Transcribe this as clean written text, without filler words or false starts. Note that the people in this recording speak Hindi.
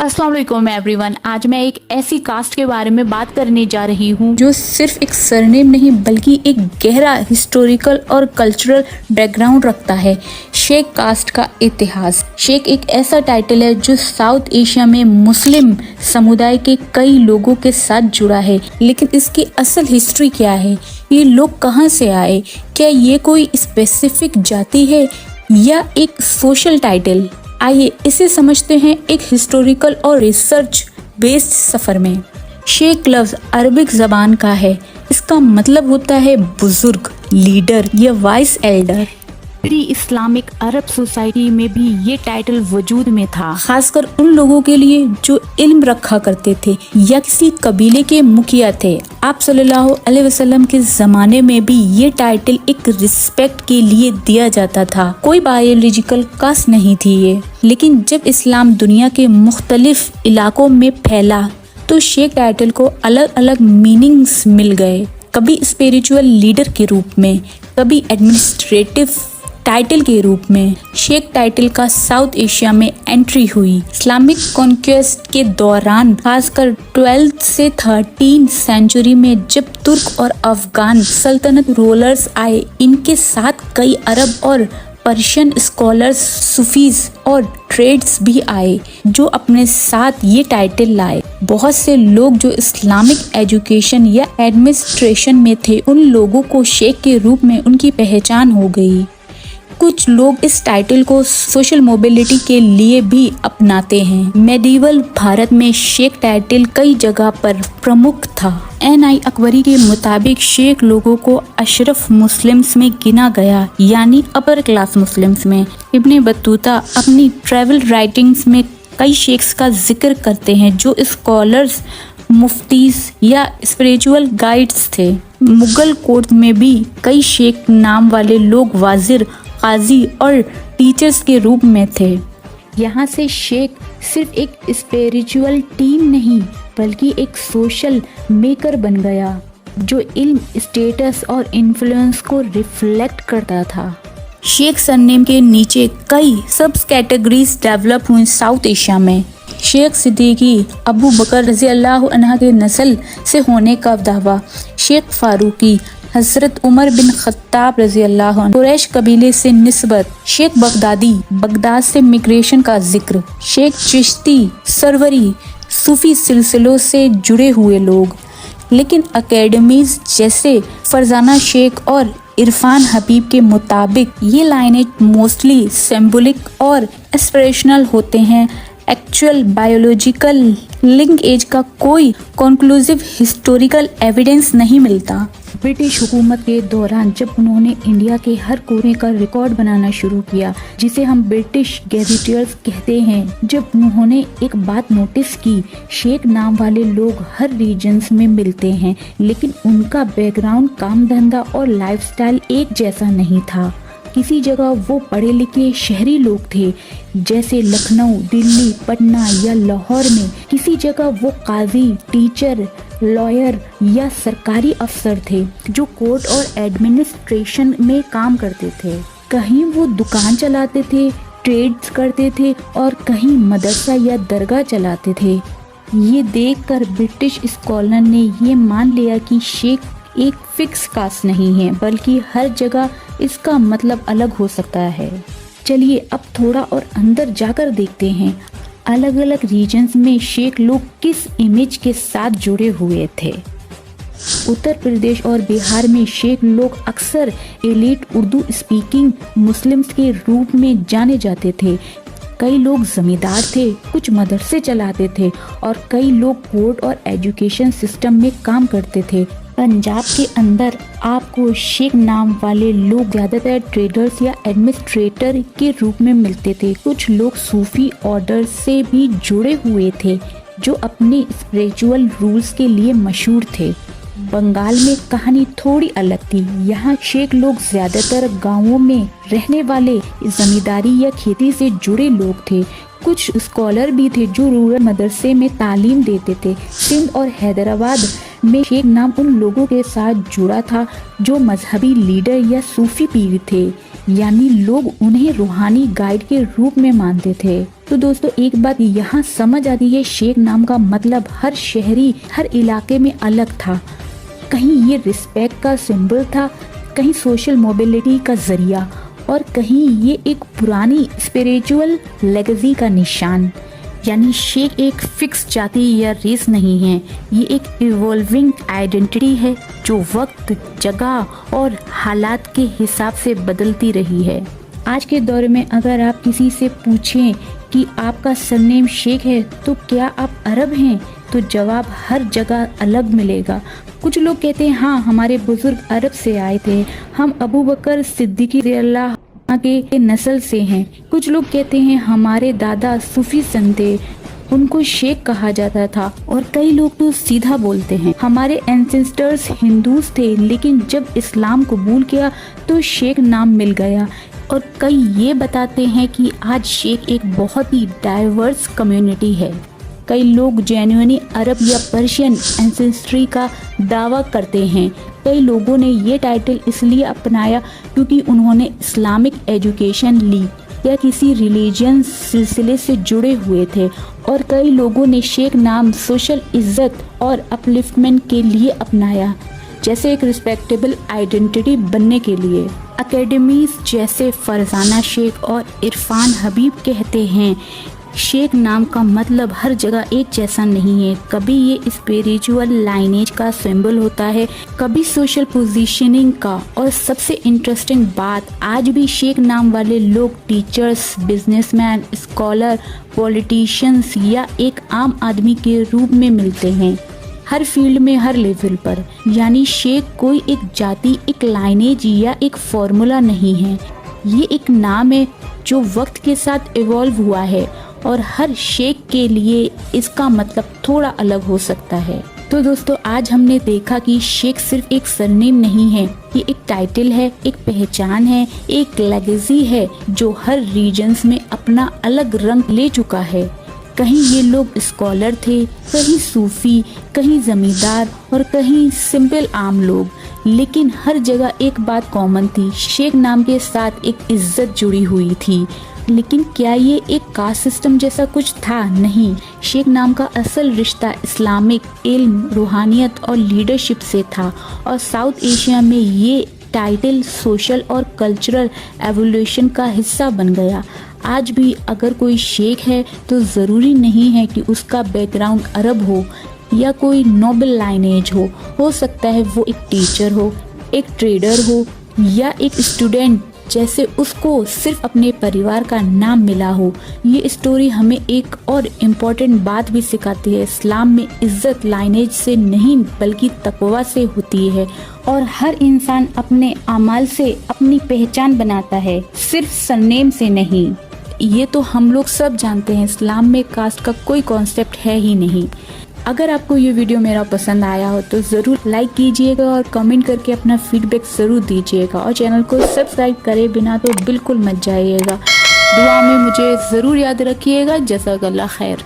अस्सलाम वालेकुम एवरीवन। आज मैं एक ऐसी कास्ट के बारे में बात करने जा रही हूँ जो सिर्फ एक सरनेम नहीं बल्कि एक गहरा हिस्टोरिकल और कल्चरल बैकग्राउंड रखता है। शेख कास्ट का इतिहास। शेख एक ऐसा टाइटल है जो साउथ एशिया में मुस्लिम समुदाय के कई लोगों के साथ जुड़ा है, लेकिन इसकी असल हिस्ट्री क्या है? ये लोग कहाँ से आए? क्या ये कोई स्पेसिफिक जाति है या एक सोशल टाइटल? आइए इसे समझते हैं एक हिस्टोरिकल और रिसर्च बेस्ड सफर में। शेख लफ्ज अरबिक जबान का है। इसका मतलब होता है बुजुर्ग, लीडर या वाइस एल्डर। प्री इस्लामिक अरब सोसाइटी में भी ये टाइटल वजूद में था, खासकर उन लोगों के लिए जो इल्म रखा करते थे या किसी कबीले के मुखिया थे। आप सल्लल्लाहु अलैहि वसल्लम के जमाने में भी ये टाइटल एक रिस्पेक्ट के लिए दिया जाता था। कोई बायोलॉजिकल कास्ट नहीं थी ये। लेकिन जब इस्लाम दुनिया के मुख्तलिफ इलाकों में फैला तो शेख टाइटल को अलग अलग मीनिंग्स मिल गए। कभी स्पिरिचुअल लीडर के रूप में, कभी एडमिनिस्ट्रेटिव टाइटल के रूप में। शेख टाइटल का साउथ एशिया में एंट्री हुई इस्लामिक कॉन्क्वेस्ट के दौरान, खासकर 12th से 13th सेंचुरी में, जब तुर्क और अफगान सल्तनत रूलर्स आए। इनके साथ कई अरब और पर्शियन स्कॉलर्स, सूफीज और ट्रेड्स भी आए जो अपने साथ ये टाइटल लाए। बहुत से लोग जो इस्लामिक एजुकेशन या एडमिनिस्ट्रेशन में थे, उन लोगों को शेख के रूप में उनकी पहचान हो गई। कुछ लोग इस टाइटल को सोशल मोबिलिटी के लिए भी अपनाते हैं। मेडिवल भारत में शेख टाइटल कई जगह पर प्रमुख था। NI अकबरी के मुताबिक शेख लोगों को अशरफ मुस्लिम्स में गिना गया, यानी अपर क्लास मुस्लिम्स में। इब्ने बतूता अपनी ट्रैवल राइटिंग्स में कई शेख्स का जिक्र करते हैं जो स्कॉलर्स, मुफ्तीज या स्पिरिचुअल गाइड्स थे। मुगल कोर्ट में भी कई शेख नाम वाले लोग वाजिर, काजी और टीचर्स के रूप में थे। यहाँ से शेख सिर्फ एक स्पिरिचुअल टीम नहीं बल्कि एक सोशल मेकर बन गया जो इल्म, स्टेटस और इन्फ्लुएंस को रिफ्लेक्ट करता था। शेख सरनेम के नीचे कई सब कैटेगरीज डेवलप हुई साउथ एशिया में। शेख सिद्दीकी अबू बकर रज़ी अल्लाह अन्हा के नस्ल से होने का दावा। शेख फारूकी हजरत उमर बिन खत्ताब रज़ी अल्लाह अन्हु कुरैश कबीले से निस्बत। शेख बगदादी बगदाद से मिग्रेशन का जिक्र। शेख चिश्ती सरवरी सूफी सिलसिलों से जुड़े हुए लोग। लेकिन अकेडमीज जैसे फरजाना शेख और इरफान हबीब के मुताबिक ये लाइनेज मोस्टली सिंबॉलिक और एस्पिरेशनल होते हैं। एक्चुअल बायोलॉजिकल लिंक एज का कोई कंक्लूसिव हिस्टोरिकल एविडेंस नहीं मिलता। ब्रिटिश हुकूमत के दौरान जब उन्होंने इंडिया के हर कोने का रिकॉर्ड बनाना शुरू किया, जिसे हम ब्रिटिश गैजेटियर्स कहते हैं, जब उन्होंने एक बात नोटिस की, शेख नाम वाले लोग हर रीजन्स में मिलते हैं, लेकिन उनका बैकग्राउंड, काम धंधा और लाइफस्टाइल एक जैसा नहीं था। किसी जगह वो पढ़े लिखे शहरी लोग थे जैसे लखनऊ, दिल्ली, पटना या लाहौर में। किसी जगह वो काजी, टीचर, लॉयर या सरकारी अफसर थे जो कोर्ट और एडमिनिस्ट्रेशन में काम करते थे। कहीं वो दुकान चलाते थे, ट्रेड्स करते थे और कहीं मदरसा या दरगाह चलाते थे। ये देखकर ब्रिटिश स्कॉलर ने ये मान लिया कि शेख एक फिक्स कास्ट नहीं है, बल्कि हर जगह इसका मतलब अलग हो सकता है। चलिए अब थोड़ा और अंदर जाकर देखते हैं अलग अलग रीजन्स में शेख लोग किस इमेज के साथ जुड़े हुए थे। उत्तर प्रदेश और बिहार में शेख लोग अक्सर एलीट उर्दू स्पीकिंग मुस्लिम्स के रूप में जाने जाते थे। कई लोग जमींदार थे, कुछ मदरसे चलाते थे और कई लोग कोर्ट और एजुकेशन सिस्टम में काम करते थे। पंजाब के अंदर आपको शेख नाम वाले लोग ज़्यादातर ट्रेडर्स या एडमिनिस्ट्रेटर के रूप में मिलते थे। कुछ लोग सूफी ऑर्डर से भी जुड़े हुए थे जो अपने स्पिरिचुअल रूल्स के लिए मशहूर थे। बंगाल में कहानी थोड़ी अलग थी। यहाँ शेख लोग ज़्यादातर गांवों में रहने वाले जमींदारी या खेती से जुड़े लोग थे। कुछ स्कॉलर भी थे जो रूरल मदरसे में तालीम देते थे। सिंध और हैदराबाद में शेख नाम उन लोगों के साथ जुड़ा था जो मजहबी लीडर या सूफी पीर थे। यानी लोग उन्हें रूहानी गाइड के रूप में मानते थे। तो दोस्तों एक बात यहाँ समझ आती है, शेख नाम का मतलब हर शहरी हर इलाके में अलग था। कहीं ये रिस्पेक्ट का सिंबल था, कहीं सोशल मोबिलिटी का जरिया, और कहीं ये एक पुरानी स्पिरिचुअल लेगेसी का निशान। यानी शेख एक फिक्स जाति या रेस नहीं है, ये एक इवॉल्विंग आइडेंटिटी है जो वक्त, जगह और हालात के हिसाब से बदलती रही है। आज के दौर में अगर आप किसी से पूछें कि आपका सरनेम शेख है तो क्या आप अरब हैं, तो जवाब हर जगह अलग मिलेगा। कुछ लोग कहते हैं हाँ हमारे बुजुर्ग अरब से आए थे, हम अबू बकर सिद्दीकी रज़ियल्लाहु के नस्ल से हैं। कुछ लोग कहते हैं हमारे दादा सूफी संत थे, उनको शेख कहा जाता था। और कई लोग तो सीधा बोलते हैं हमारे एंसेस्टर्स हिंदूज थे, लेकिन जब इस्लाम कबूल किया तो शेख नाम मिल गया। और कई ये बताते हैं कि आज शेख एक बहुत ही डाइवर्स कम्युनिटी है। कई लोग जेन्युइनली अरब या पर्शियन एंसेस्ट्री का दावा करते हैं। कई लोगों ने ये टाइटल इसलिए अपनाया क्योंकि उन्होंने इस्लामिक एजुकेशन ली या किसी रिलीजियन सिलसिले से जुड़े हुए थे। और कई लोगों ने शेख नाम सोशल इज्जत और अपलिफ्टमेंट के लिए अपनाया, जैसे एक रिस्पेक्टेबल आइडेंटिटी बनने के लिए। एकेडमीज जैसे फरजाना शेख और इरफान हबीब कहते हैं शेख नाम का मतलब हर जगह एक जैसा नहीं है। कभी ये स्पिरिचुअल लाइनेज का सिंबल होता है, कभी सोशल पोजीशनिंग का। और सबसे इंटरेस्टिंग बात, आज भी शेख नाम वाले लोग टीचर्स, बिजनेसमैन, स्कॉलर, पॉलिटिशियंस या एक आम आदमी के रूप में मिलते हैं, हर फील्ड में, हर लेवल पर। यानी शेख कोई एक जाति, एक लाइनेज या एक फॉर्मूला नहीं है, ये एक नाम है जो वक्त के साथ इवॉल्व हुआ है और हर शेख के लिए इसका मतलब थोड़ा अलग हो सकता है। तो दोस्तों आज हमने देखा कि शेख सिर्फ एक सरनेम नहीं है, ये एक टाइटल है, एक पहचान है, एक लेगेसी है जो हर रीजन्स में अपना अलग रंग ले चुका है। कहीं ये लोग स्कॉलर थे, कहीं सूफी, कहीं जमींदार और कहीं सिंपल आम लोग, लेकिन हर जगह एक बात कॉमन थी, शेख नाम के साथ एक इज्जत जुड़ी हुई थी। लेकिन क्या ये एक कास्ट सिस्टम जैसा कुछ था? नहीं, शेख नाम का असल रिश्ता इस्लामिक इल्म, रूहानियत और लीडरशिप से था। और साउथ एशिया में ये टाइटल सोशल और कल्चरल एवोल्यूशन का हिस्सा बन गया। आज भी अगर कोई शेख है तो ज़रूरी नहीं है कि उसका बैकग्राउंड अरब हो या कोई नोबल लाइनेज हो सकता है वो एक टीचर हो, एक ट्रेडर हो या एक स्टूडेंट जैसे उसको सिर्फ अपने परिवार का नाम मिला हो। ये स्टोरी हमें एक और इम्पोर्टेंट बात भी सिखाती है, इस्लाम में इज्जत लाइनेज से नहीं बल्कि तकवा से होती है और हर इंसान अपने अमाल से अपनी पहचान बनाता है, सिर्फ सरनेम से नहीं। ये तो हम लोग सब जानते हैं, इस्लाम में कास्ट का कोई कॉन्सेप्ट है ही नहीं। अगर आपको ये वीडियो मेरा पसंद आया हो तो ज़रूर लाइक कीजिएगा और कमेंट करके अपना फीडबैक ज़रूर दीजिएगा और चैनल को सब्सक्राइब करे बिना तो बिल्कुल मत जाइएगा। दुआ में मुझे ज़रूर याद रखिएगा। जज़ाकल्लाह खैर।